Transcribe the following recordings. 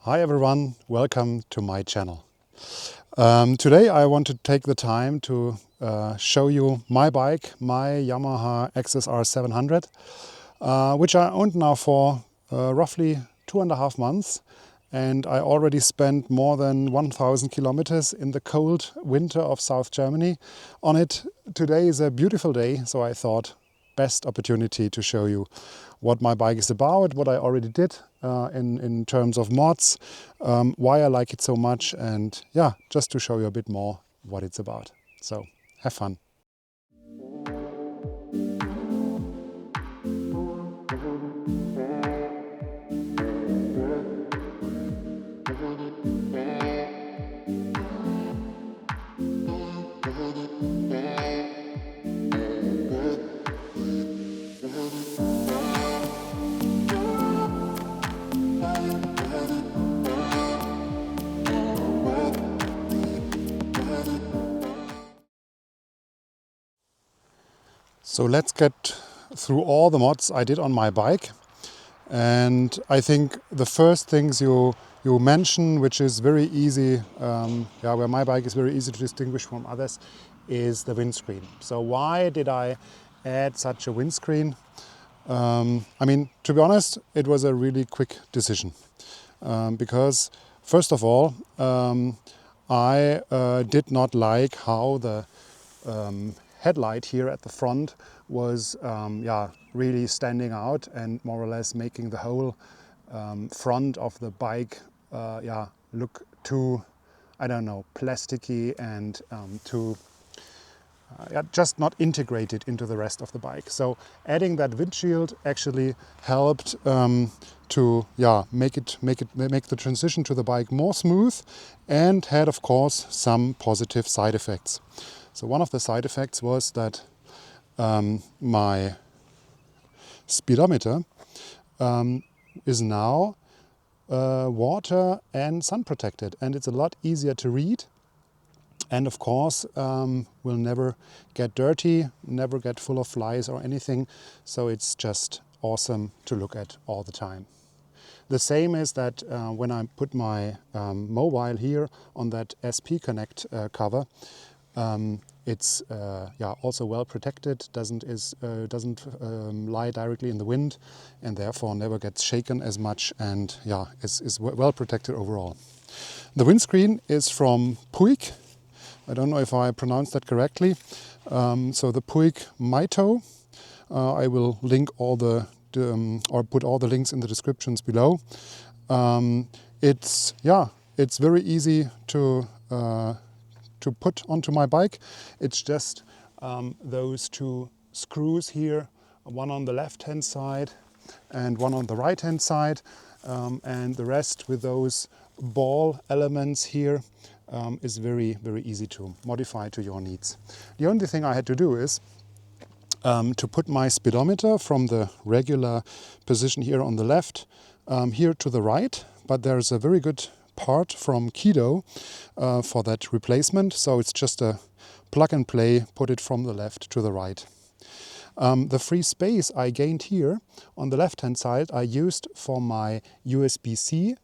Hi everyone, welcome to my channel. Today I want to take the time to show you my bike, my Yamaha XSR 700, which I owned now for roughly 2.5 months, and I already spent more than 1,000 kilometers in the cold winter of South Germany on it. Today is a beautiful day, so I thought best opportunity to show you what my bike is about, what I already did in terms of mods, why I like it so much, and yeah, just to show you a bit more what it's about. So have fun. So let's get through all the mods I did on my bike. And I think the first things you mention, which is very easy, where my bike is very easy to distinguish from others, is the windscreen. So why did I add such a windscreen? I mean, to be honest, it was a really quick decision. Because first of all, I did not like how the headlight here at the front was really standing out and more or less making the whole front of the bike look too, I don't know, plasticky and too just not integrated into the rest of the bike. So adding that windshield actually helped to make the transition to the bike more smooth, and had of course some positive side effects. So one of the side effects was that my speedometer is now water and sun protected, and it's a lot easier to read. And of course, will never get dirty, never get full of flies or anything. So it's just awesome to look at all the time. The same is that when I put my mobile here on that SP Connect cover, it's also well protected, doesn't lie directly in the wind, and therefore never gets shaken as much, and is well protected overall. The windscreen is from Puig. I don't know if I pronounced that correctly. So the Puig Mito. I will link all or put all the links in the descriptions below. It's very easy to put onto my bike. It's just those two screws here, one on the left hand side and one on the right hand side, and the rest with those ball elements here is very, very easy to modify to your needs. The only thing I had to do is to put my speedometer from the regular position here on the left here to the right, but there's a very good part from Kido for that replacement, so it's just a plug and play, put it from the left to the right. The free space I gained here on the left hand side I used for my USB-C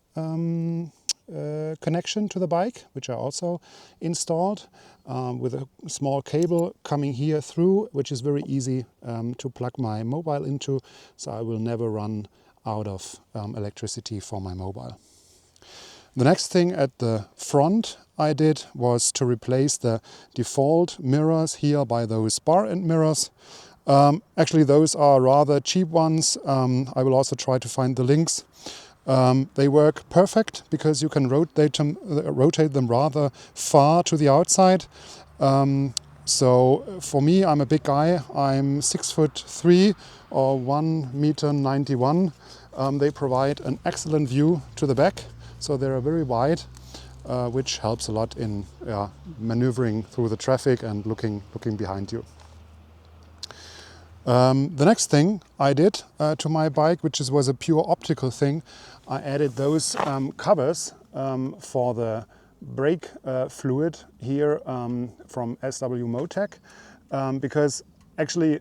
connection to the bike, which I also installed with a small cable coming here through, which is very easy to plug my mobile into, so I will never run out of electricity for my mobile. The next thing at the front I did was to replace the default mirrors here by those bar end mirrors. Actually, those are rather cheap ones. I will also try to find the links. They work perfect because you can rotate them rather far to the outside. So for me, I'm a big guy. I'm 6'3" or 1.91 m. They provide an excellent view to the back, so they are very wide, which helps a lot in maneuvering through the traffic and looking behind you. The next thing I did to my bike, which was a pure optical thing, I added those covers for the brake fluid here from SW Motec, because actually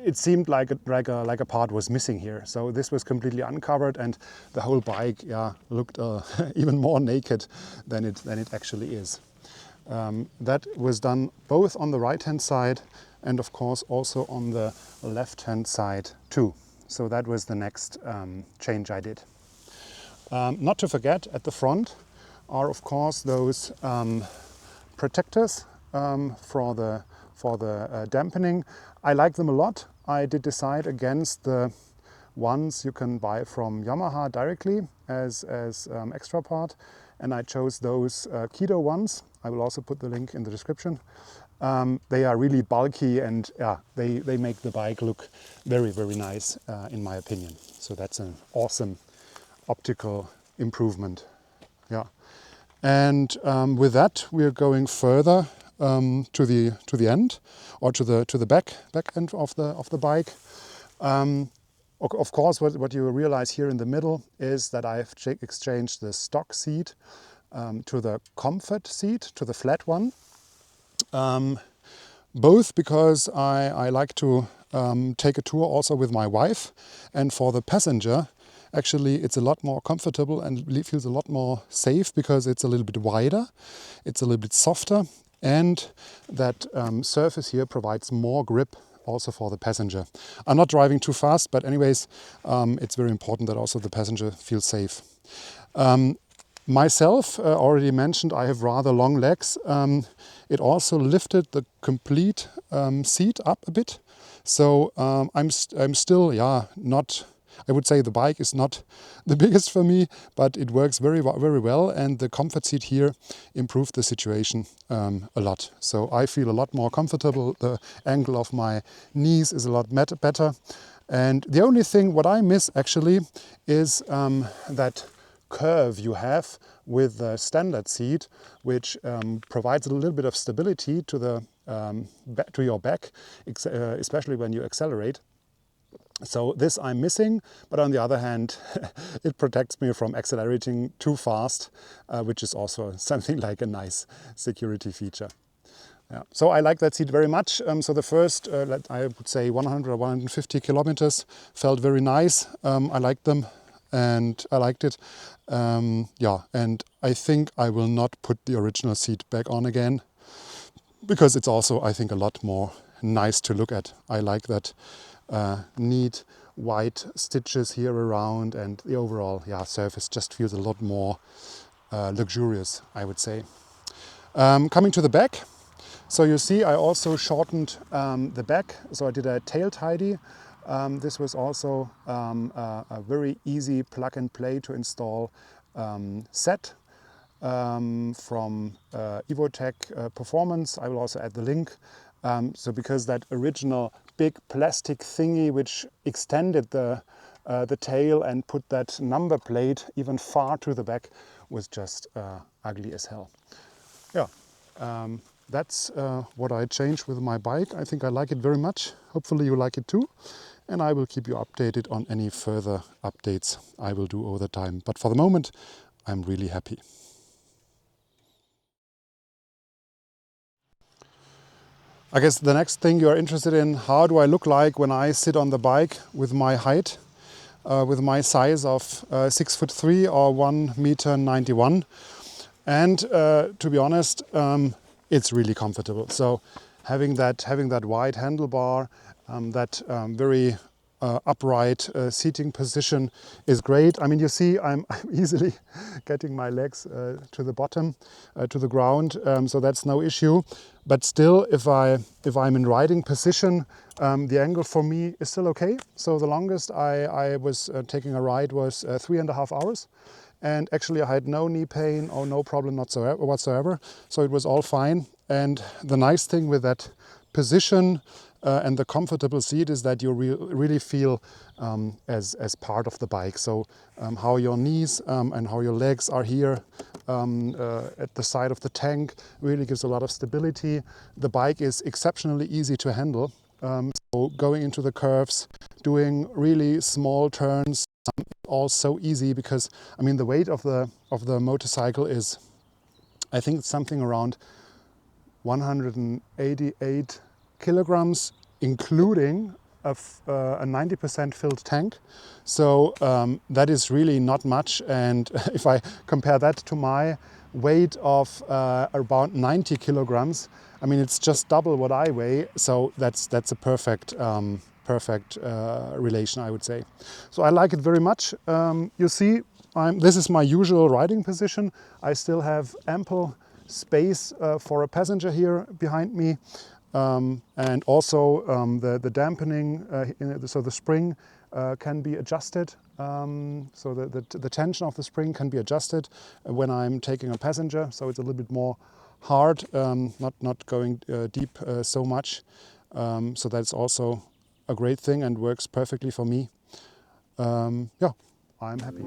it seemed like a part was missing here. So this was completely uncovered, and the whole bike, yeah, looked even more naked than it actually is. That was done both on the right-hand side and of course also on the left-hand side too. So that was the next change I did. Not to forget, at the front are of course those protectors for the dampening. I like them a lot. I did decide against the ones you can buy from Yamaha directly as extra part, and I chose those Keto ones. I will also put the link in the description. They are really bulky, and yeah, they make the bike look very, very nice in my opinion. So that's an awesome optical improvement. Yeah, and with that we are going further to the end, or to the back end of the bike. Of course, what you realize here in the middle is that I've exchanged the stock seat to the comfort seat, to the flat one. Both because I like to take a tour also with my wife, and for the passenger actually it's a lot more comfortable and feels a lot more safe because it's a little bit wider, it's a little bit softer, and that surface here provides more grip also for the passenger. I'm not driving too fast, but anyways, it's very important that also the passenger feels safe. Myself, already mentioned, I have rather long legs. It also lifted the complete seat up a bit. So I'm still, yeah, not, I would say the bike is not the biggest for me, but it works very well, and the comfort seat here improved the situation a lot. So I feel a lot more comfortable. The angle of my knees is a lot better. And the only thing what I miss actually is that curve you have with the standard seat, which provides a little bit of stability to the to your back, especially when you accelerate. So this I'm missing, but on the other hand, it protects me from accelerating too fast, which is also something like a nice security feature. Yeah. So I like that seat very much. So the first, I would say 100 or 150 kilometers felt very nice. I liked them and I liked it. Yeah, and I think I will not put the original seat back on again, because it's also, I think, a lot more nice to look at. I like that neat white stitches here around, and the overall, yeah, surface just feels a lot more luxurious, I would say. Coming to the back, so you see I also shortened the back, so I did a tail tidy. This was also a very easy plug and play to install set from Evotech Performance. I will also add the link. So because that original big plastic thingy which extended the tail and put that number plate even far to the back was just ugly as hell. Yeah, that's what I changed with my bike. I think I like it very much. Hopefully you like it too. And I will keep you updated on any further updates I will do over the time. But for the moment, I'm really happy. I guess the next thing you are interested in, how do I look like when I sit on the bike with my height, with my size of 6'3" or 1.91 m. And to be honest, it's really comfortable. So having that wide handlebar, that very upright seating position is great. I mean, you see, I'm easily getting my legs to the bottom, to the ground, so that's no issue. But still, if I'm in riding position, the angle for me is still okay. So the longest I was taking a ride was 3.5 hours. And actually I had no knee pain or no problem whatsoever. So it was all fine. And the nice thing with that position and the comfortable seat is that you really feel as part of the bike. So how your knees and how your legs are here at the side of the tank really gives a lot of stability. The bike is exceptionally easy to handle. So going into the curves, doing really small turns, all so easy, because I mean the weight of the motorcycle is, I think it's something around 188 kilograms including a 90% filled tank. So that is really not much. And if I compare that to my weight of about 90 kilograms, I mean, it's just double what I weigh. So that's a perfect relation, I would say. So I like it very much. You see, this is my usual riding position. I still have ample space for a passenger here behind me. And also the dampening, so the spring can be adjusted. So the tension of the spring can be adjusted when I'm taking a passenger. So it's a little bit more hard, not going deep so much. So that's also a great thing and works perfectly for me. Yeah, I'm happy.